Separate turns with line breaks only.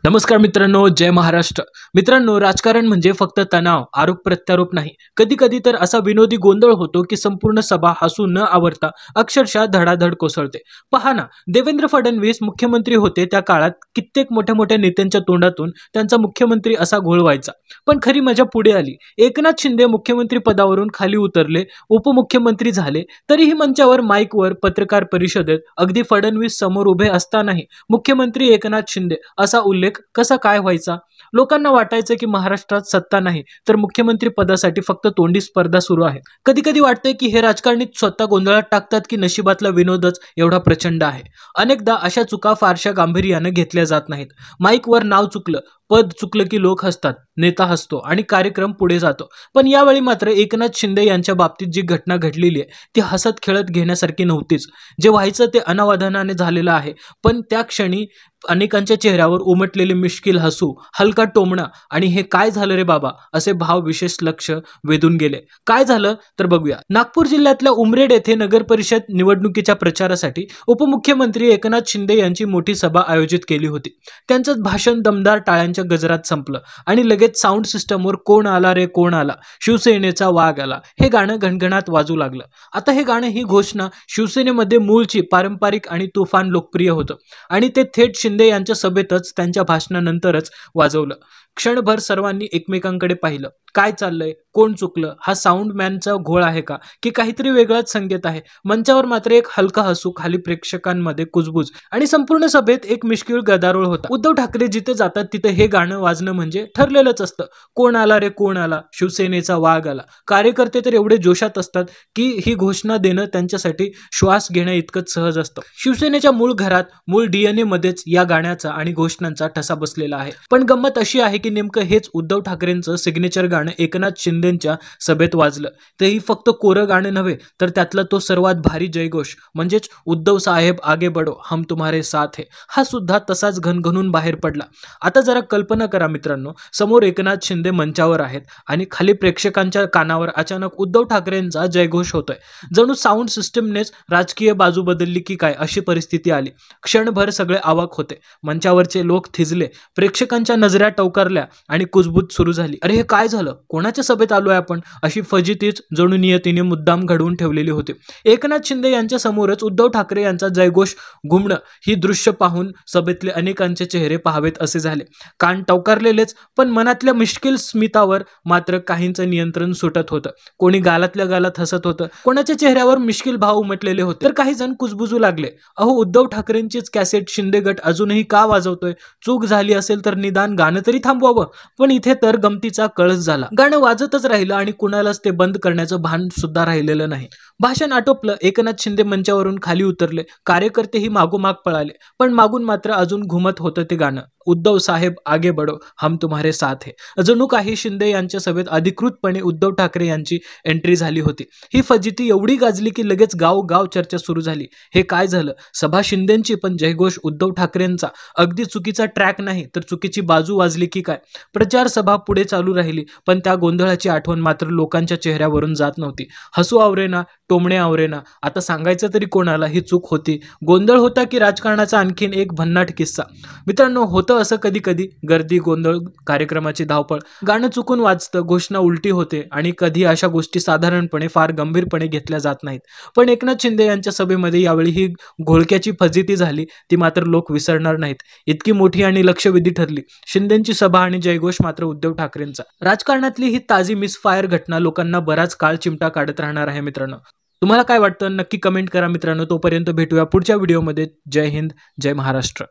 नमस्कार मित्रांनो, जय महाराष्ट्र. मित्रांनो, राजकारण म्हणजे फक्त तणाव, आरोप प्रत्यारोप नाही. कधी कधी तर असा विनोदी गोंधळ होतो की संपूर्ण सभा हसू न आवरता अक्षरशः धडाधड कोसळते. पहा ना, देवेंद्र फडणवीस मुख्यमंत्री होते त्या काळात कित्येक मोठ्या मोठ्या नेत्यांच्या तोंडातून त्यांचा मुख्यमंत्री असा घोळ व्हायचा. पण खरी मजा पुढे आली. एकनाथ शिंदे मुख्यमंत्री पदावरून खाली उतरले, उपमुख्यमंत्री झाले, तरीही मंचावर, माईकवर, पत्रकार परिषदेत अगदी फडणवीस समोर उभे असतानाही मुख्यमंत्री एकनाथ शिंदे असा उल्लेख कसा काय व्हायचा? लोकांना वाटायचं की महाराष्ट्रात सत्ता नाही तर मुख्यमंत्री पदासाठी फक्त तोंडी स्पर्धा सुरू आहे. कधी कधी वाटतंय की हे राजकारणी स्वतः गोंधळात टाकतात की नशिबातला विनोदच एवढा प्रचंड आहे. अनेकदा अशा चुका फारशा गांभीर्याने घेतल्या जात नाहीत. माईकवर नाव चुकलं, पद चुकलं की लोक हसतात, नेता हसतो आणि कार्यक्रम पुढे जातो. पण यावेळी मात्र एकनाथ शिंदे यांच्या बाबतीत जी घटना घडलेली आहे ती हसत खेळत घेण्यासारखी नव्हतीच. जे व्हायचं ते अनावधानाने झालेलं आहे. पण त्या क्षणी अनेकांच्या चेहऱ्यावर उमटलेले मिश्किल हसू, हलका टोमणा आणि हे काय झालं रे बाबा असे भाव विशेष लक्ष वेधून गेले. काय झालं तर बघूया. नागपूर जिल्ह्यातल्या उमरेड येथे नगर परिषद निवडणुकीच्या प्रचारासाठी उपमुख्यमंत्री एकनाथ शिंदे यांची मोठी सभा आयोजित केली होती. त्यांचं भाषण दमदार टाळ्यांच्या गजरात संपलं आणि लगेच साऊंड सिस्टमवर कोण आला रे कोण आला, शिवसेनेचा वाघ आला हे गाणं घणघणात वाजू लागलं. आता हे गाणं, ही घोषणा शिवसेनेमध्ये मूळची पारंपरिक आणि तुफान लोकप्रिय होतं आणि ते थेट शिंदे यांच्या सभेतच त्यांच्या भाषणानंतरच वाजवलं. क्षणभर सर्वांनी एकमेकांकडे पाहिलं. काय चाललंय, कोण चुकलं, हा साऊंड मॅनचा घोळ आहे का की काहीतरी वेगळाच संकेत आहे? मंचावर मात्र एक हलका हसू, खाली प्रेक्षकांमध्ये कुजबुज आणि संपूर्ण सभेत एक मिश्किल गदारोळ होता. उद्धव ठाकरे जिथे जातात तिथे हे गाणं वाजणं म्हणजे ठरलेलंच असतं. कोण आला रे कोण आला, शिवसेनेचा वाघ आला. कार्यकर्ते तर एवढे जोशात असतात की ही घोषणा देणं त्यांच्यासाठी श्वास घेण्या इतकंच सहज असतं. शिवसेनेच्या मूळ घरात, मूळ DNA मध्येच या गाण्याचा आणि घोषणांचा ठसा बसलेला आहे. पण गंमत अशी आहे की नेमकं हेच उद्धव ठाकरेंचं सिग्नेचर गाणं एकनाथ शिंदेंच्या सभेत वाजलं. तेही फक्त कोरं गाणं नव्हे तर त्यातला तो सर्वात भारी जयघोष म्हणजेच उद्धव साहेब आगे बढो, हम तुम्हारे साथ है, हा सुद्धा तसाच घनघनून बाहेर पडला. आता जरा कल्पना करा मित्रांनो, समोर एकनाथ शिंदे मंचावर आहेत आणि खाली प्रेक्षकांच्या कानावर अचानक उद्धव ठाकरेंचा जयघोष होतोय. जणू साऊंड सिस्टमनेच राजकीय बाजू बदलली की काय अशी परिस्थिती आली. क्षणभर सगळे अवाक होते. मंचावरचे लोक थिजले, प्रेक्षकांच्या नजऱ्या टवकारल्या आणि कुजबूज सुरू झाली. अरे हे काय झालं, कोणाच्या सभेत आलोय आपण, अशी फजितीच जणू नियतीने मुद्दाम घडवून ठेवलेली होती. एकनाथ शिंदे यांच्या समोरच उद्धव ठाकरे यांचा जयघोष घुमणं, ही दृश्य पाहून सभेतले अनेकांचे चेहरे पाहावेत असे झाले. कान टवकारलेलेच, पण मनातल्या मिश्किल स्मितावर मात्र काहींचं नियंत्रण सुटत होतं. कोणी गालातल्या गालात हसत होतं, कोणाच्या चेहऱ्यावर मिश्किल भाव उमटलेले होते, तर काही जण कुजबुजू लागले. अहो, उद्धव ठाकरेंचीच कॅसेट शिंदे गट अजूनही का वाजवतोय? चूक झाली असेल तर निदान गाणं तरी थांबवावं. पण इथे तर गमतीचा कळस झाला. गाणं वाजतच राहिलं आणि कुणालाच ते बंद करण्याचं भान सुद्धा राहिलेलं नाही. भाषण आटोपलं, एकनाथ शिंदे मंचावरून खाली उतरले, कार्यकर्तेही मागोमाग पळाले. पण मागून मात्र अजून घुमत होतं ते गाणं, उद्धव साहेब आगे बढो, हम तुम्हारे साथ है. जणू काही शिंदे यांच्या सभेत अधिकृतपणे उद्धव ठाकरे यांची एंट्री झाली होती. ही फजिती एवढी गाजली की लगेच गाव चर्चा सुरू झाली. हे काय झालं, सभा शिंदेंची पण जयघोष उद्धव ठाकरेंचा. अगदी चुकीचा ट्रॅक नाही तर चुकीची बाजू वाजली की काय? प्रचार सभा पुढे चालू राहिली, पण त्या गोंधळाची आठवण मात्र लोकांच्या चेहऱ्यावरून जात नव्हती. हसू आवरेना, टोमणे आवरेना. आता सांगायचं तरी कोणाला, ही चूक होती, गोंधळ होता की राजकारणाचा आणखीन एक भन्नाट किस्सा? मित्रांनो, होतं असं कधी कधी, गर्दी, गोंधळ, कार्यक्रमाची धावपळ, गाणं चुकून वाजतं, घोषणा उलटी होते आणि कधी अशा गोष्टी साधारणपणे फार गंभीरपणे घेतल्या जात नाहीत. पण एकनाथ शिंदे यांच्या सभेमध्ये यावेळी ही घोळक्याची फजिती झाली, ती मात्र लोक विसरणार नाहीत. इतकी मोठी आणि लक्षवेधी ठरली शिंदेंची सभा आणि जयघोष मात्र उद्धव ठाकरेंचा. राजकारणातली ही ताजी मिसफायर घटना लोकांना बराच काळ चिमटा काढत राहणार आहे. मित्रांनो, तुम्हाला काय वाटतं नक्की कमेंट करा मित्रांनो. तोपर्यंत भेटूया पुढच्या व्हिडिओमध्ये. जय हिंद, जय महाराष्ट्र.